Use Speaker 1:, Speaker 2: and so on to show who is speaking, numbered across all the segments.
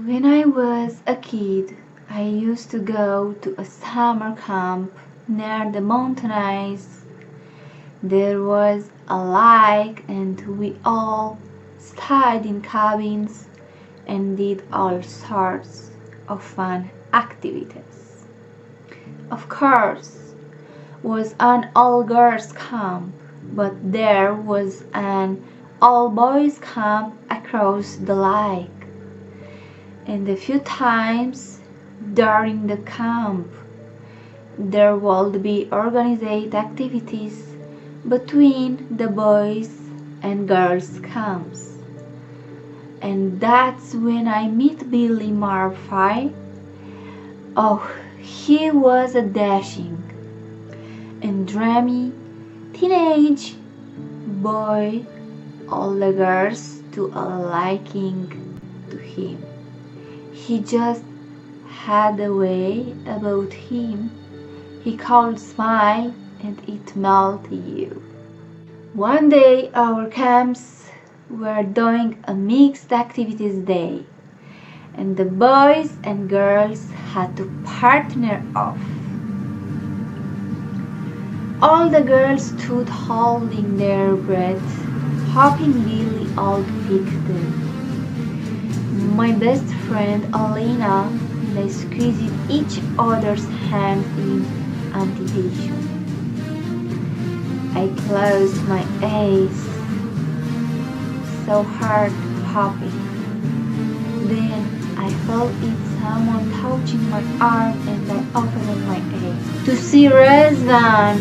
Speaker 1: When I was a kid, I used to go to a summer camp near the mountains. There was a lake and we all stayed in cabins and did all sorts of fun activities. Of course, was an all-girls camp, but there was an all-boys camp across the lake. And a few times during the camp, there would be organized activities between the boys and girls camps. And that's when I met Billy Murphy. Oh, he was a dashing and dreamy teenage boy, all the girls to a liking to him. He just had a way about him. He could smile and it melted you. One day our camps were doing a mixed activities day, and the boys and girls had to partner off. All the girls stood holding their breath, hoping Billy would pick them. My best friend Elena and I squeezed each other's hands in anticipation. I closed my eyes, so hard popping. Then I felt it someone touching my arm and I opened my eyes to see Rezvan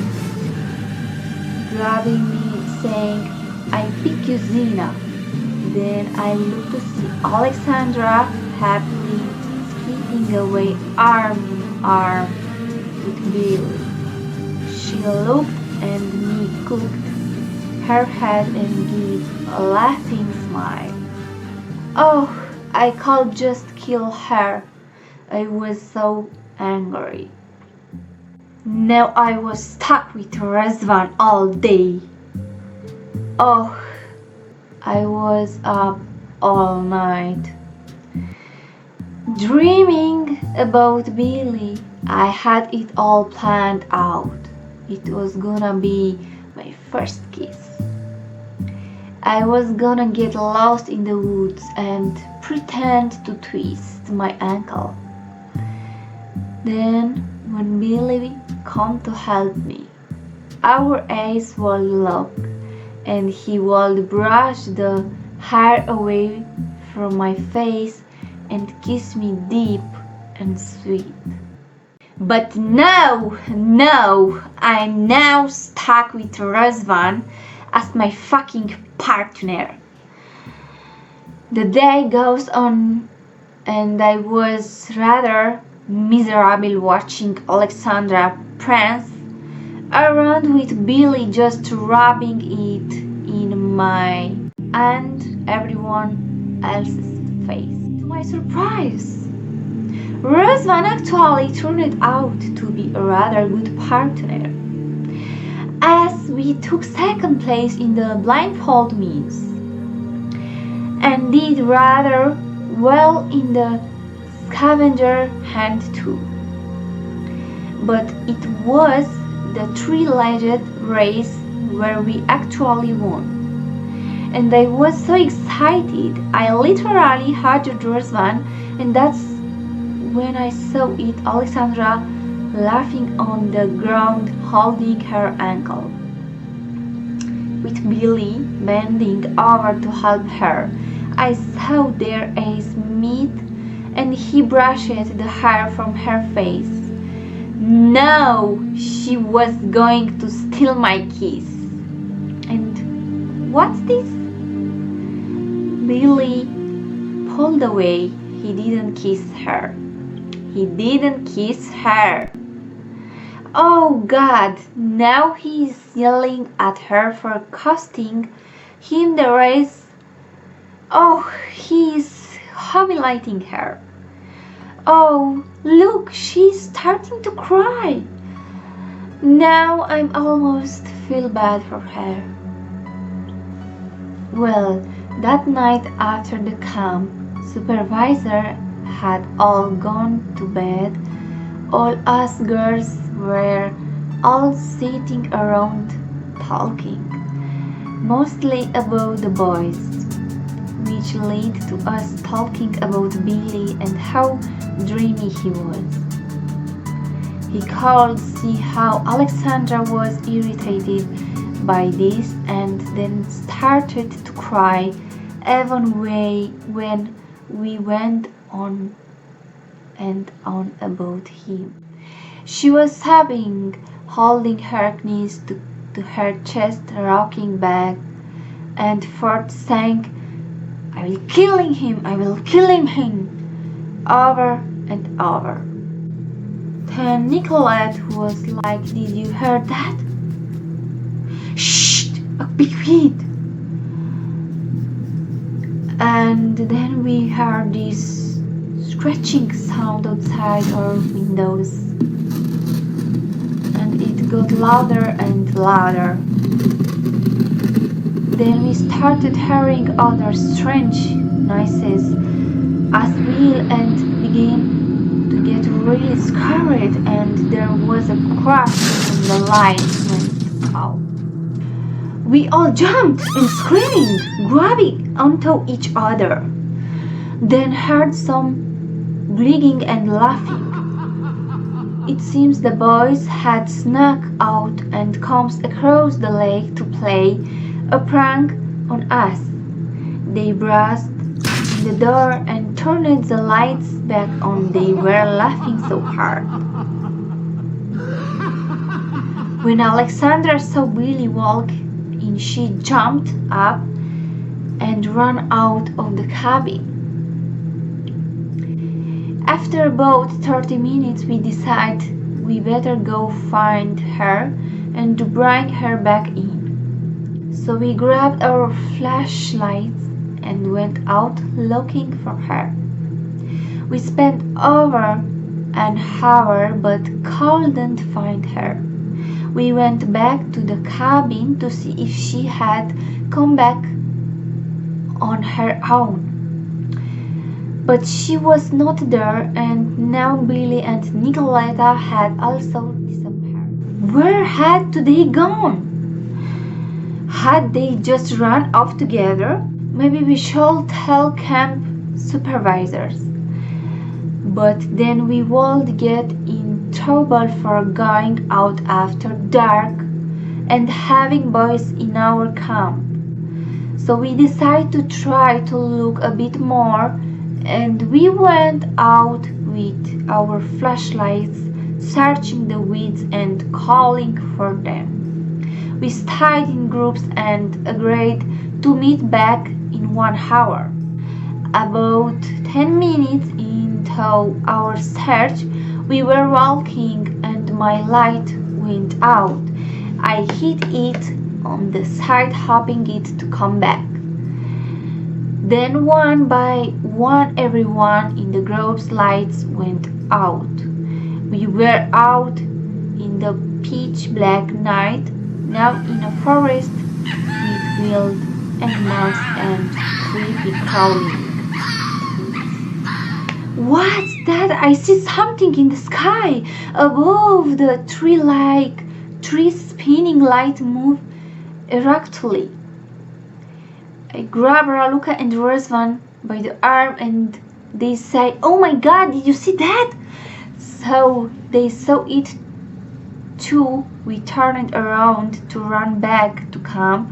Speaker 1: grabbing me saying, "I pick you, Zena." Then I looked to see Alexandra happily skipping away arm in arm with Billy. She looked and me cocked her head and gave a laughing smile. Oh, I could just kill her. I was so angry. Now I was stuck with Rezvan all day. Oh, I was up all night, dreaming about Billy. I had it all planned out. It was gonna be my first kiss. I was gonna get lost in the woods and pretend to twist my ankle. Then, when Billy came to help me, our eyes would lock and he would brush the hair away from my face and kiss me deep and sweet. But no, I'm now stuck with Rezvan as my fucking partner. The day goes on and I was rather miserable watching Alexandra prance around with Billy just rubbing it in my and everyone else's face. To my surprise, Rezvan actually turned out to be a rather good partner, as we took second place in the blindfold meets and did rather well in the scavenger hunt too. But it was the three-legged race where we actually won. And I was so excited, I literally hugged Rezvan, and that's when I saw it Alexandra laughing on the ground holding her ankle, with Billy bending over to help her. I saw their eyes meet and he brushed the hair from her face. No, she was going to steal my kiss. And what's this? Billy pulled away. He didn't kiss her. Oh God, now he's yelling at her for costing him the race. Oh, he's humiliating her. Oh, look, she's starting to cry. Now I'm almost feel bad for her. Well, that night after the camp, supervisor had all gone to bed, all us girls were all sitting around talking, mostly about the boys, which led to us talking about Billy and how dreamy he was. He could see how Alexandra was irritated by this and then started to cry even when we went on and on about him. She was sobbing, holding her knees to her chest, rocking back and forth, saying, "I will kill him, I will kill him," over and over. Then Nicolette was like, "Did you hear that? Shh! Be quiet!" And then we heard this scratching sound outside our windows, and it got louder and louder. Then we started hearing other strange noises as well and began to get really scared, and there was a crash and the lights went out. We all jumped and screamed, grabbing onto each other. Then heard some bleating and laughing. It seems the boys had snuck out and come across the lake to play a prank on us. They burst in the door and turned the lights back on. They were laughing so hard. When Alexandra saw Billy walk in, she jumped up and ran out of the cabin. After about 30 minutes, we decided we better go find her and bring her back in. So we grabbed our flashlights and went out looking for her. We spent over an hour but couldn't find her. We went back to the cabin to see if she had come back on her own. But she was not there, and now Billy and Nicoletta had also disappeared. Where had they gone? Had they just run off together? Maybe we should tell camp supervisors. But then we would get in trouble for going out after dark and having boys in our camp. So we decided to try to look a bit more, and we went out with our flashlights, searching the woods and calling for them. We stayed in groups and agreed to meet back in 1 hour. About 10 minutes into our search, we were walking and my light went out. I hit it on the side, hoping it to come back. Then one by one, everyone in the group's lights went out. We were out in the pitch black night, now in a forest with wild animals and creepy crawling. What's that? I see something in the sky above the tree, like trees spinning light move erratically. I grab Raluca and Razvan by the arm and they say, "Oh my God, did you see that?" So they saw it too. We turned around to run back to camp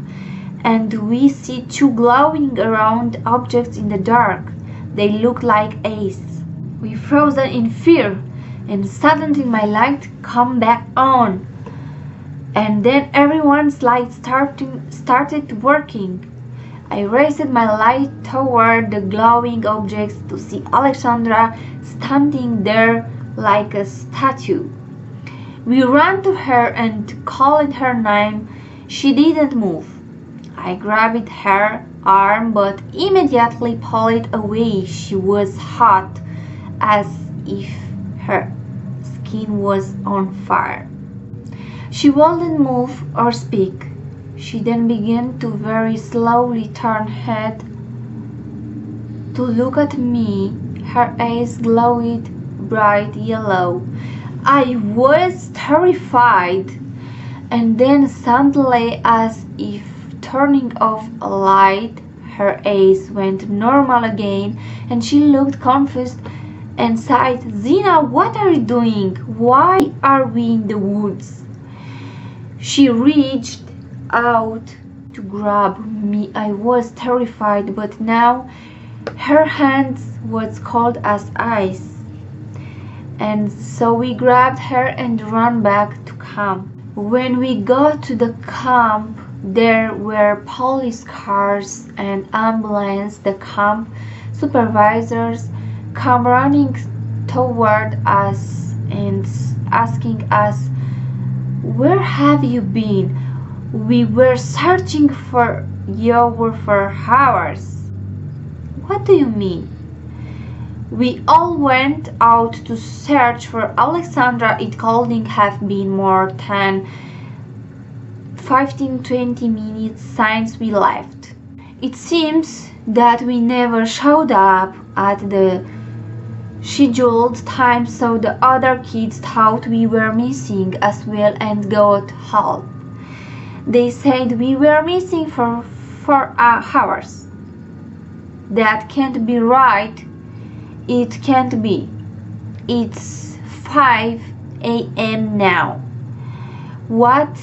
Speaker 1: and we see 2 glowing round objects in the dark. They look like eyes. We frozen in fear, and suddenly my light come back on. And then everyone's light started working. I raised my light toward the glowing objects to see Alexandra standing there like a statue. We ran to her and called her name. She didn't move. I grabbed her arm but immediately pulled it away. She was hot, as if her skin was on fire. She wouldn't move or speak. She then began to very slowly turn head to look at me. Her eyes glowed bright yellow. I was terrified, and then suddenly, as if turning off a light, her eyes went normal again, and she looked confused and sighed, "Zena, what are you doing? Why are we in the woods?" She reached out to grab me. I was terrified, but now her hands was cold as ice. And so we grabbed her and ran back to camp. When we got to the camp, there were police cars and ambulance. The camp supervisors come running toward us and asking us, "Where have you been? We were searching for you for hours." What do you mean? We all went out to search for Alexandra. It couldn't have been more than 15-20 minutes since we left. It seems that we never showed up at the scheduled time, so the other kids thought we were missing as well and got help. They said we were missing for 4 hours. That can't be right. It can't be. It's 5 a.m. now. What?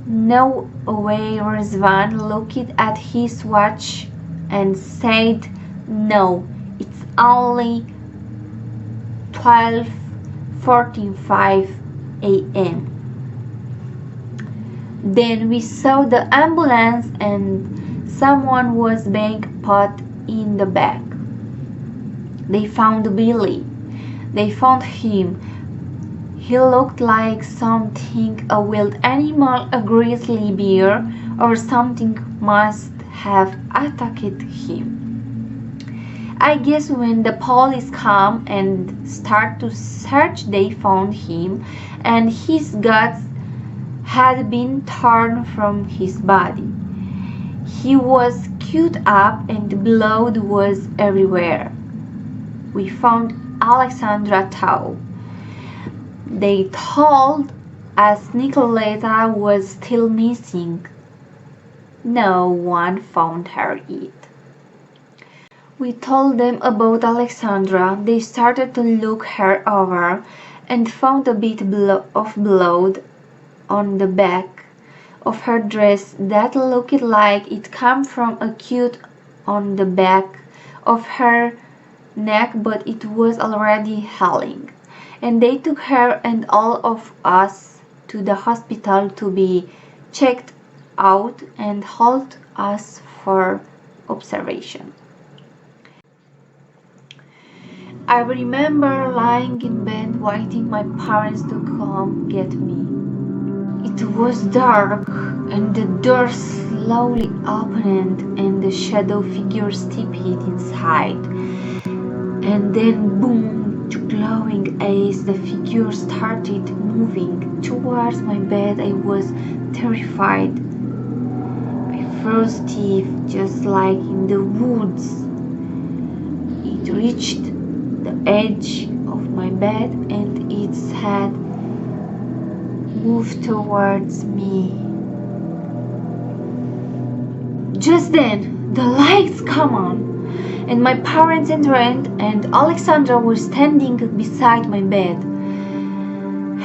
Speaker 1: No way. Rizvan looked at his watch and said, "No, it's only 12:45 a.m. Then we saw the ambulance and someone was being put in the back. They found Billy. They found him. He looked like something, a wild animal, a grizzly bear or something must have attacked him. I guess when the police come and start to search, they found him and his guts had been torn from his body. He was cut up and blood was everywhere. We found Alexandra too. They told us Nicoletta was still missing. No one found her yet. We told them about Alexandra. They started to look her over and found a bit of blood on the back of her dress that looked like it came from a cut on the back of her neck, but it was already healing. And they took her and all of us to the hospital to be checked out and hold us for observation. I remember lying in bed waiting my parents to come get me. It was dark and the door slowly opened and the shadow figure stepped inside. And then boom, to glowing eyes, the figure started moving towards my bed. I was terrified. I froze stiff, just like in the woods. It reached the edge of my bed and its head moved towards me. Just then, the lights come on. And my parents entered and Alexandra was standing beside my bed.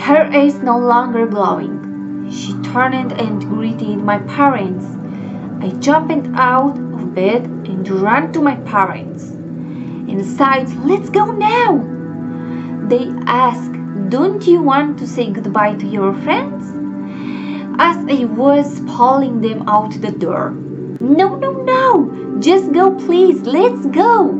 Speaker 1: Her eyes no longer glowing. She turned and greeted my parents. I jumped out of bed and ran to my parents. Inside, "Let's go now!" They asked, "Don't you want to say goodbye to your friends?" As I was pulling them out the door. No, just go please, let's go.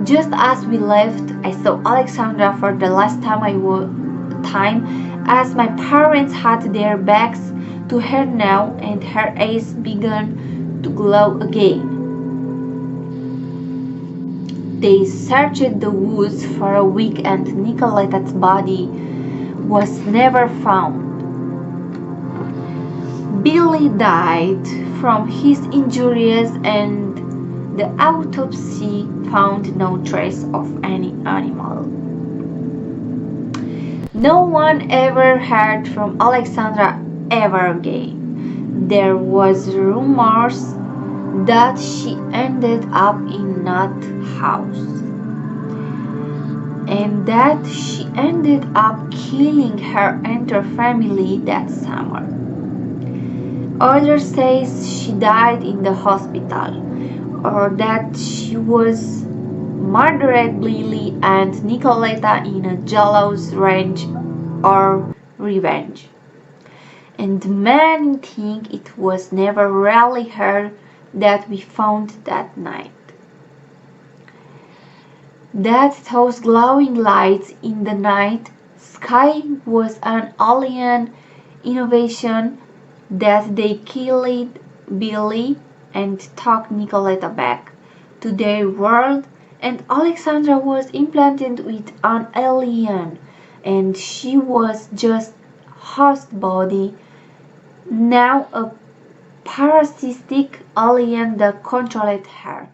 Speaker 1: Just as we left, I saw Alexandra for the last time as my parents had their backs to her now and her eyes began to glow again. They searched the woods for a week and Nicoletta's body was never found. Billy died from his injuries and The autopsy found no trace of any animal. No one ever heard from Alexandra ever again. There was rumors that she ended up in that house and that she ended up killing her entire family that summer. Others say she died in the hospital or that she was murdered Lily and Nicoletta in a jealous rage or revenge. And many think it was never really her that we found that night. That those glowing lights in the night sky was an alien innovation, that they killed Billy and took Nicoletta back to their world, and Alexandra was implanted with an alien and she was just host body, now a parasitic alien that controlled her.